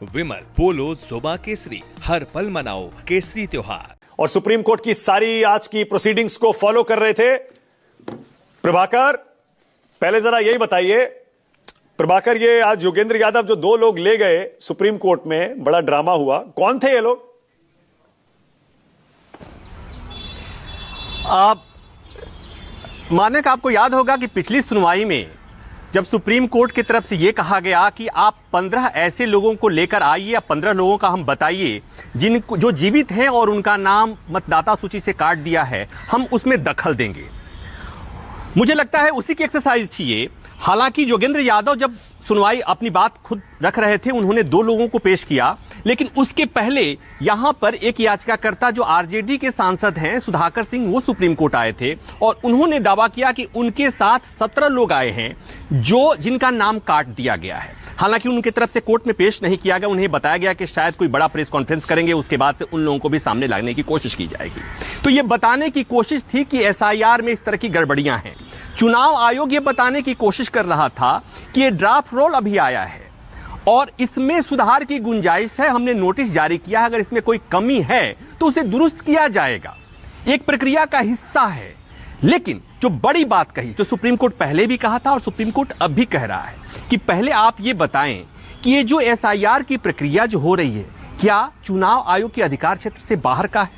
विमल पोलो जोबा केसरी, हर पल मनाओ केसरी त्योहार। और सुप्रीम कोर्ट की सारी आज की प्रोसीडिंग्स को फॉलो कर रहे थे प्रभाकर। पहले जरा यही बताइए प्रभाकर, ये आज योगेंद्र यादव जो दो लोग ले गए सुप्रीम कोर्ट में, बड़ा ड्रामा हुआ, कौन थे ये लोग? आप माने का आपको याद होगा कि पिछली सुनवाई में जब सुप्रीम कोर्ट की तरफ से यह कहा गया कि आप 15 ऐसे लोगों को लेकर आइए या 15 लोगों का हम बताइए जो जीवित हैं और उनका नाम मतदाता सूची से काट दिया है, हम उसमें दखल देंगे। मुझे लगता है उसी की एक्सरसाइज थी ये। हालांकि योगेंद्र यादव जब सुनवाई अपनी बात खुद रख रहे थे, उन्होंने दो लोगों को पेश किया, लेकिन उसके पहले यहां पर एक याचिकाकर्ता जो आरजेडी के सांसद हैं सुधाकर सिंह, वो सुप्रीम कोर्ट आए थे और उन्होंने दावा किया कि उनके साथ 17 लोग आए हैं जिनका नाम काट दिया गया है। हालांकि उनकी तरफ से कोर्ट में पेश नहीं किया गया, उन्हें बताया गया कि शायद कोई बड़ा प्रेस कॉन्फ्रेंस करेंगे, उसके बाद से उन लोगों को भी सामने लाने की कोशिश की जाएगी। तो ये बताने की कोशिश थी कि एसआईआर में इस तरह की गड़बड़ियां हैं। चुनाव आयोग ये बताने की कोशिश कर रहा था कि ये ड्राफ्ट रोल अभी आया है और इसमें सुधार की गुंजाइश है, हमने नोटिस जारी किया है, अगर इसमें कोई कमी है तो उसे दुरुस्त किया जाएगा, एक प्रक्रिया का हिस्सा है। लेकिन जो बड़ी बात कही, जो सुप्रीम कोर्ट पहले भी कहा था और सुप्रीम कोर्ट अब भी कह रहा है कि पहले आप ये बताएं कि ये जो एसआईआर की प्रक्रिया जो हो रही है, क्या चुनाव आयोग के अधिकार क्षेत्र से बाहर का है?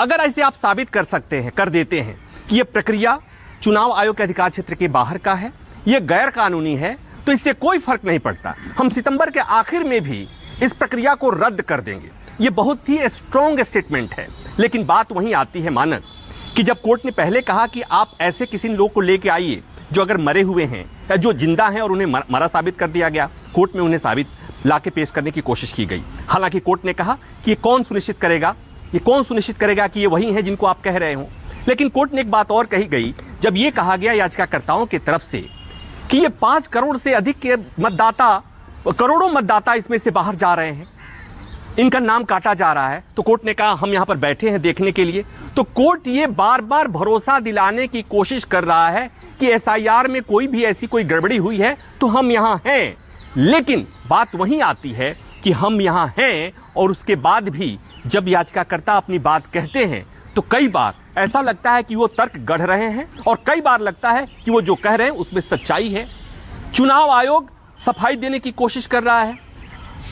अगर ऐसे आप साबित कर सकते हैं, कर देते हैं कि यह प्रक्रिया चुनाव आयोग के अधिकार क्षेत्र के बाहर का है, यह गैर कानूनी है, तो इससे कोई फर्क नहीं पड़ता, हम सितंबर के आखिर में भी इस प्रक्रिया को रद्द कर देंगे। यह बहुत ही स्ट्रॉन्ग स्टेटमेंट है। लेकिन बात वहीं आती है मानक कि जब कोर्ट ने पहले कहा कि आप ऐसे किसी लोग को लेके आइए जो अगर मरे हुए हैं या जो जिंदा हैं और उन्हें मरा साबित कर दिया गया, कोर्ट में उन्हें साबित लाके पेश करने की कोशिश की गई। हालांकि कोर्ट ने कहा कि ये कौन सुनिश्चित करेगा कि ये वही हैं जिनको आप कह रहे हो। लेकिन कोर्ट ने एक बात और कही गई, जब ये कहा गया याचिकाकर्ताओं की तरफ से कि ये 5 करोड़ से अधिक के करोड़ों मतदाता इसमें से बाहर जा रहे हैं, इनका नाम काटा जा रहा है, तो कोर्ट ने कहा हम यहां पर बैठे हैं देखने के लिए। तो कोर्ट ये बार बार भरोसा दिलाने की कोशिश कर रहा है कि एसआईआर में कोई भी ऐसी कोई गड़बड़ी हुई है तो हम यहां हैं। लेकिन बात वहीं आती है कि हम यहां हैं और उसके बाद भी जब याचिकाकर्ता अपनी बात कहते हैं तो कई बार ऐसा लगता है कि वो तर्क गढ़ रहे हैं और कई बार लगता है कि वो जो कह रहे हैं उसमें सच्चाई है। चुनाव आयोग सफाई देने की कोशिश कर रहा है,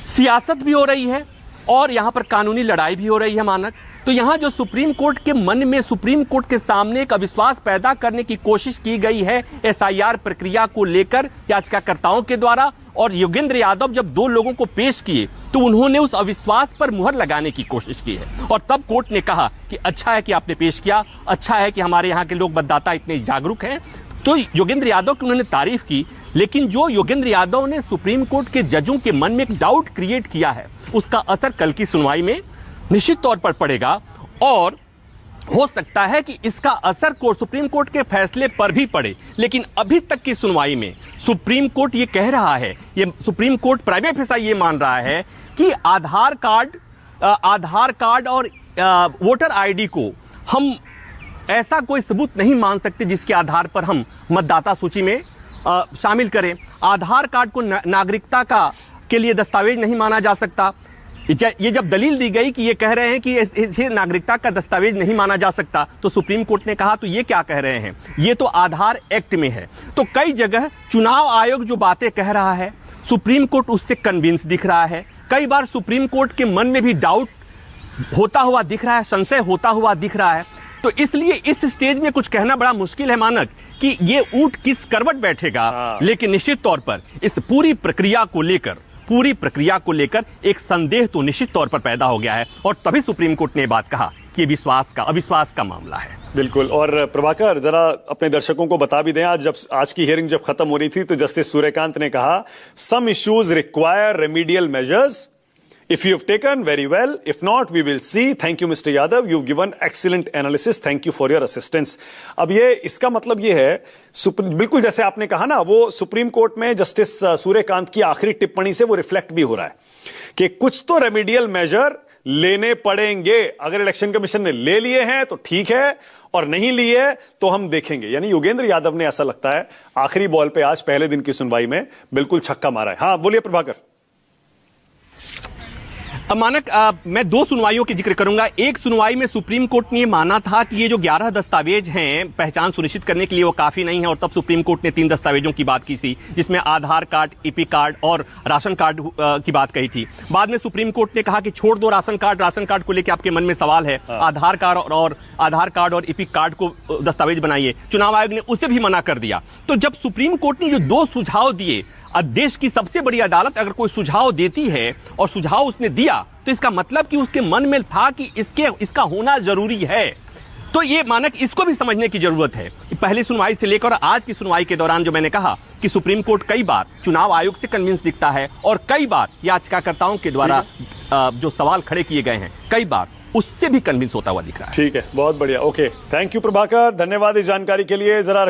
सियासत भी हो रही है और यहां पर कानूनी लड़ाई भी हो रही है मानक। तो यहां जो सुप्रीम कोर्ट के मन में, सुप्रीम कोर्ट के सामने एक अविश्वास पैदा करने की कोशिश की गई है एसआईआर प्रक्रिया को लेकर याचिकाकर्ताओं के द्वारा, और योगेंद्र यादव जब 2 लोगों को पेश किए तो उन्होंने उस अविश्वास पर मुहर लगाने की कोशिश की है। और तब कोर्ट ने कहा कि अच्छा है कि आपने पेश किया, अच्छा है कि हमारे यहाँ के लोग मतदाता इतने जागरूक हैं। तो योगेंद्र यादव की उन्होंने तारीफ की, लेकिन जो योगेंद्र यादव ने सुप्रीम कोर्ट के जजों के मन में एक डाउट क्रिएट किया है, उसका असर कल की सुनवाई में निश्चित तौर पर पड़ेगा और हो सकता है कि इसका असर सुप्रीम कोर्ट के फैसले पर भी पड़े। लेकिन अभी तक की सुनवाई में सुप्रीम कोर्ट ये कह रहा है, ये सुप्रीम कोर्ट प्राइमा फेसा ये मान रहा है कि आधार कार्ड और वोटर आईडी को हम ऐसा कोई सबूत नहीं मान सकते जिसके आधार पर हम मतदाता सूची में शामिल करें। आधार कार्ड को नागरिकता के लिए दस्तावेज नहीं माना जा सकता। ये जब दलील दी गई कि ये कह रहे हैं कि इसे नागरिकता का दस्तावेज नहीं माना जा सकता, तो सुप्रीम कोर्ट ने कहा तो ये क्या कह रहे हैं, ये तो आधार एक्ट में है। तो कई जगह चुनाव आयोग जो बातें कह रहा है, सुप्रीम कोर्ट उससे कन्विंस दिख रहा है। कई बार सुप्रीम कोर्ट के मन में भी डाउट होता हुआ दिख रहा है, संशय होता हुआ दिख रहा है। तो इसलिए इस स्टेज में कुछ कहना बड़ा मुश्किल है मानक कि ये ऊंट किस करवट बैठेगा। लेकिन निश्चित तौर पर इस पूरी प्रक्रिया को लेकर एक संदेह तो निश्चित तौर पर पैदा हो गया है और तभी सुप्रीम कोर्ट ने बात कहा कि अविश्वास का मामला है। बिल्कुल। और प्रभाकर, जरा अपने दर्शकों को बता भी दें, आज की हियरिंग जब खत्म हो रही थी तो जस्टिस सूर्यकांत ने कहा some issues require remedial measures, if you have taken very well, if not we will see. Thank you Mr. Yadav, you've given excellent analysis, thank you for your assistance. अब ये इसका मतलब ये है, बिल्कुल जैसे आपने कहा ना, वो सुप्रीम कोर्ट में जस्टिस सूर्यकांत की आखिरी टिप्पणी से वो रिफ्लेक्ट भी हो रहा है कि कुछ तो रेमीडियल मेजर लेने पड़ेंगे। अगर इलेक्शन कमीशन ने ले लिए हैं तो ठीक है, और नहीं लिए तो हम देखेंगे। यानी योगेंद्र यादव ने, ऐसा लगता है, आखिरी बॉल पे आज पहले दिन की सुनवाई में बिल्कुल छक्का मारा है। हाँ बोलिए प्रभाकर। मानक, मैं 2 सुनवाइयों की जिक्र करूंगा। एक सुनवाई में सुप्रीम कोर्ट ने ये माना था कि ये जो 11 दस्तावेज हैं पहचान सुनिश्चित करने के लिए वो काफी नहीं है, और तब सुप्रीम कोर्ट ने 3 दस्तावेजों की बात की थी, जिसमें आधार कार्ड, ईपी कार्ड और राशन कार्ड की बात कही थी। बाद में सुप्रीम कोर्ट ने कहा कि छोड़ दो राशन कार्ड को लेकर आपके मन में सवाल है, आधार कार्ड और ईपी कार्ड को दस्तावेज बनाइए। चुनाव आयोग ने उसे भी मना कर दिया। तो जब सुप्रीम कोर्ट ने जो 2 सुझाव दिए, देश की सबसे बड़ी अदालत अगर कोई सुझाव देती है और सुझाव उसने दिया, तो इसका मतलब कि उसके मन में था कि इसका होना जरूरी है। तो ये मानक, इसको भी समझने की जरूरत है। पहली सुनवाई से लेकर आज की सुनवाई के दौरान जो मैंने कहा कि सुप्रीम कोर्ट कई बार चुनाव आयोग से कन्विंस दिखता है, और कई बार याचिकाकर्ताओं के द्वारा जो सवाल खड़े किए गए हैं, कई बार उससे भी कन्विंस होता हुआ दिख रहा है। ठीक है, बहुत बढ़िया। ओके, थैंक यू प्रभाकर, धन्यवाद इस जानकारी के लिए। जरा